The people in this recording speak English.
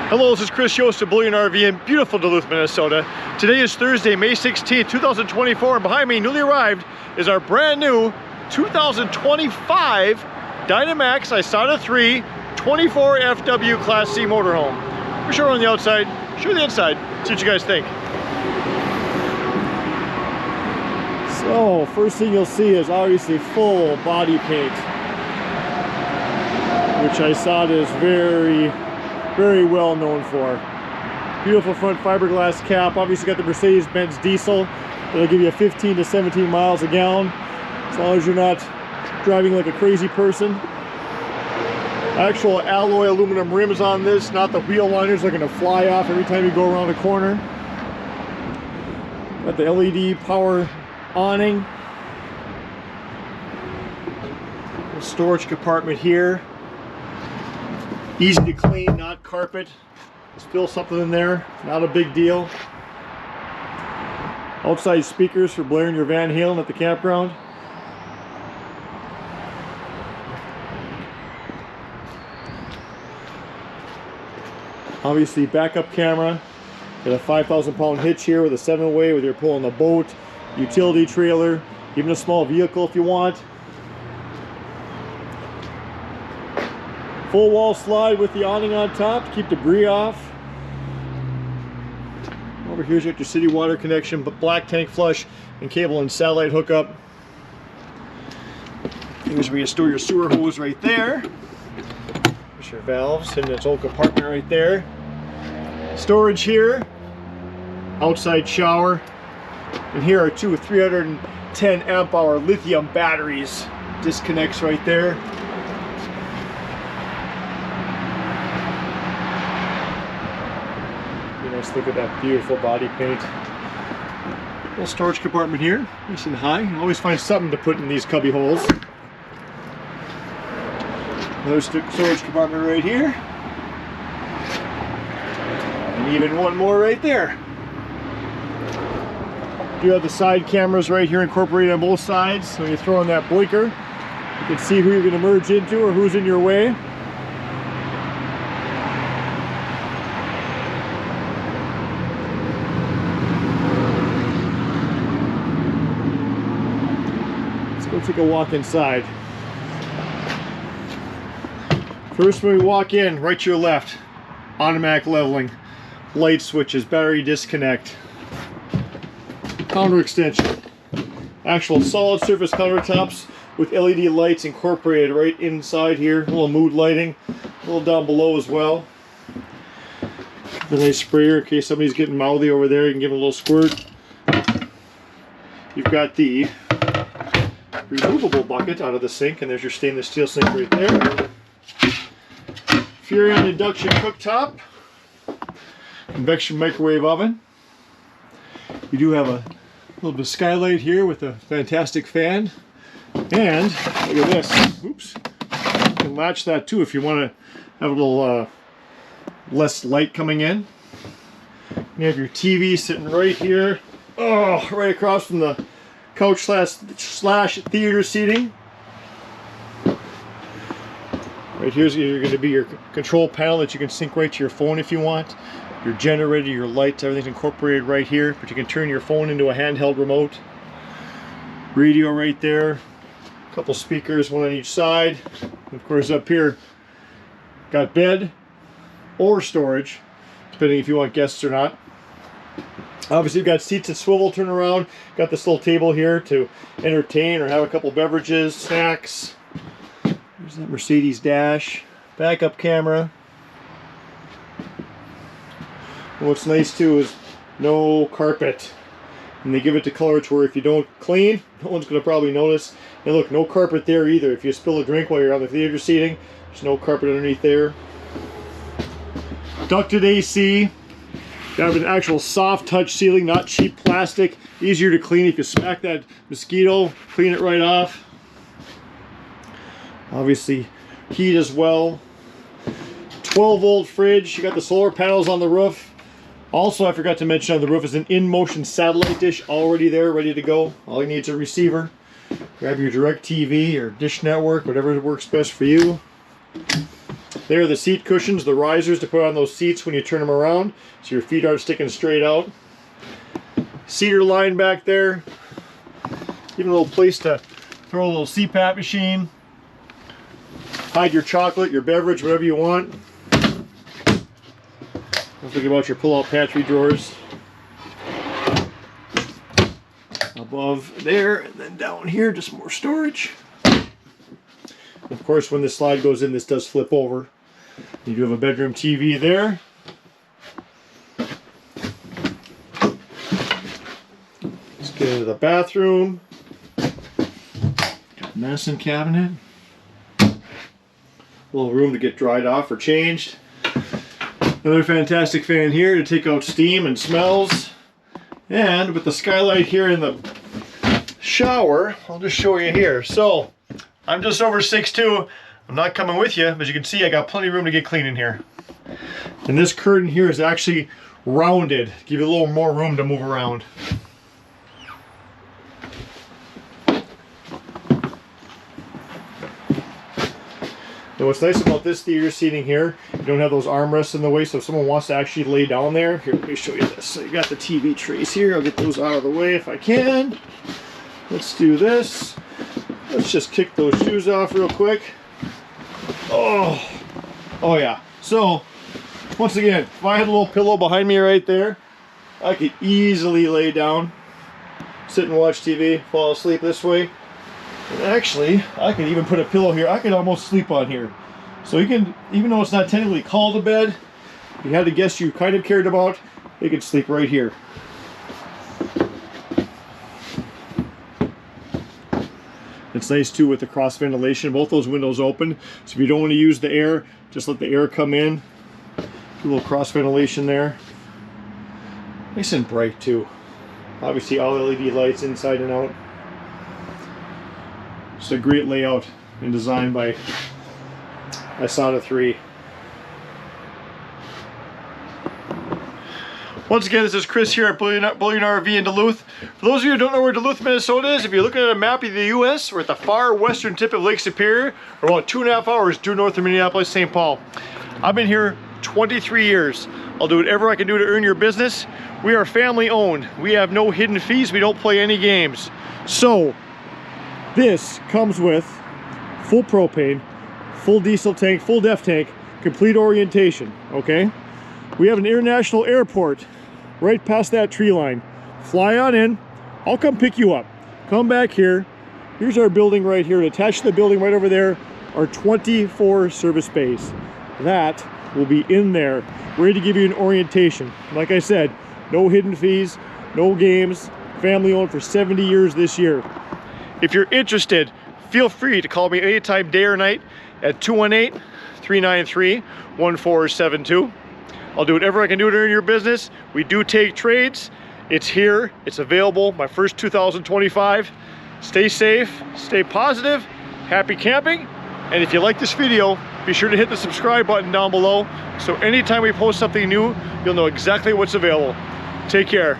Hello, this is Chris Yost of Bullion RV in beautiful Duluth, Minnesota. Today is Thursday, May 16th, 2024, and behind me, newly arrived, is our brand new 2025 Dynamax Isata 3 24FW Class C Motorhome. We're showing on the outside, show the inside, see what you guys think. So, first thing you'll see is obviously full body paint, which Isata is very well known for. Beautiful front fiberglass cap. Obviously got the Mercedes-Benz diesel that'll give you 15 to 17 miles a gallon, as long as you're not driving like a crazy person. Actual alloy aluminum rims on this, not the wheel liners that are going to fly off every time you go around a corner. Got the LED power awning. The storage compartment here. Easy to clean, not carpet. Spill something in there, not a big deal. Outside speakers for blaring your Van Halen at the campground. Obviously backup camera. Got a 5,000-pound hitch here with a 7-way, whether you're pulling a boat, utility trailer, even a small vehicle if you want. Full wall slide with the awning on top to keep debris off. Over here's your city water connection, but black tank flush and cable and satellite hookup. Here's where you store your sewer hose right there. There's your valves in its old compartment right there. Storage here. Outside shower. And here are two 310 amp hour lithium batteries. Disconnects right there. Let's look at that beautiful body paint. Little storage compartment here, nice and high. You always find something to put in these cubby holes. Another storage compartment right here. And even one more right there. You have the side cameras right here incorporated on both sides. So when you throw in that blinker, you can see who you're going to merge into or who's in your way. Let's take a walk inside. First, when we walk in, right to your left, automatic leveling, light switches, battery disconnect, counter extension, actual solid surface countertops with LED lights incorporated right inside here, a little mood lighting, a little down below as well. The nice sprayer in case somebody's getting mouthy over there, you can give them a little squirt. You've got the removable bucket out of the sink, and there's your stainless steel sink right there. Furion induction cooktop, convection microwave oven. You do have a little bit of skylight here with a fantastic fan, and look at this. Oops, you can latch that too if you want to have a little less light coming in. You have your TV sitting right here, right across from the couch slash theater seating. Right here's going to be your control panel that you can sync right to your phone if you want. Your generator, your lights, everything's incorporated right here, but you can turn your phone into a handheld remote. Radio right there. A couple speakers, one on each side. Of course up here, got bed or storage, depending if you want guests or not. Obviously you've got seats that swivel, turn around. Got this little table here to entertain or have a couple beverages, snacks. There's that Mercedes dash. Backup camera. And what's nice too is no carpet. And they give it the color to where if you don't clean, no one's going to probably notice. And look, no carpet there either. If you spill a drink while you're on the theater seating, there's no carpet underneath there. Ducted AC. You have an actual soft touch ceiling, not cheap plastic. Easier to clean if you smack that mosquito, clean it right off. Obviously heat as well. 12-volt fridge. You got the solar panels on the roof. Also, I forgot to mention on the roof is an in-motion satellite dish already there, ready to go. All you need is a receiver. Grab your DirecTV or Dish Network, whatever works best for you. There are the seat cushions, the risers to put on those seats when you turn them around, so your feet aren't sticking straight out. Cedar line back there. Even a little place to throw a little CPAP machine. Hide your chocolate, your beverage, whatever you want. Don't forget about your pull-out pantry drawers. Above there, and then down here, just more storage. Of course, when this slide goes in, this does flip over. You do have a bedroom TV there. Let's get into the bathroom. Got a medicine cabinet. A little room to get dried off or changed. Another fantastic fan here to take out steam and smells. And with the skylight here in the shower, I'll just show you here. So, I'm just over 6'2". I'm not coming with you, but as you can see, I got plenty of room to get clean in here. And this curtain here is actually rounded, give you a little more room to move around. Now what's nice about this theater seating here, you don't have those armrests in the way, so if someone wants to actually lay down there, here, let me show you this. So you got the TV trays here, I'll get those out of the way if I can. Let's do this. Let's just kick those shoes off real quick. Oh yeah. So, once again, if I had a little pillow behind me right there, I could easily lay down, sit and watch TV, fall asleep this way. And actually, I could even put a pillow here. I could almost sleep on here. So you can, even though it's not technically called a bed, if you had a guest you kind of cared about, you could sleep right here. It's nice too with the cross ventilation, both those windows open. So if you don't want to use the air, just let the air come in. Do a little cross ventilation there. Nice and bright too. Obviously all LED lights inside and out. Just a great layout and design by Isata 3. Once again, this is Chris here at Bullion RV in Duluth. For those of you who don't know where Duluth, Minnesota is, if you're looking at a map of the U.S., we're at the far western tip of Lake Superior, or about 2.5 hours due north of Minneapolis, St. Paul. I've been here 23 years. I'll do whatever I can do to earn your business. We are family owned. We have no hidden fees. We don't play any games. So, this comes with full propane, full diesel tank, full def tank, complete orientation, okay? We have an international airport right past that tree line. Fly on in, I'll come pick you up. Come back here. Here's our building right here. Attached to the building right over there are 24 service bays. That will be in there, ready to give you an orientation. Like I said, no hidden fees, no games, family owned for 70 years this year. If you're interested, feel free to call me anytime, day or night, at 218-393-1472. I'll do whatever I can do to earn your business. We do take trades. It's here, it's available, my first 2025. Stay safe, stay positive, happy camping. And if you like this video, be sure to hit the subscribe button down below, so anytime we post something new, you'll know exactly what's available. Take care.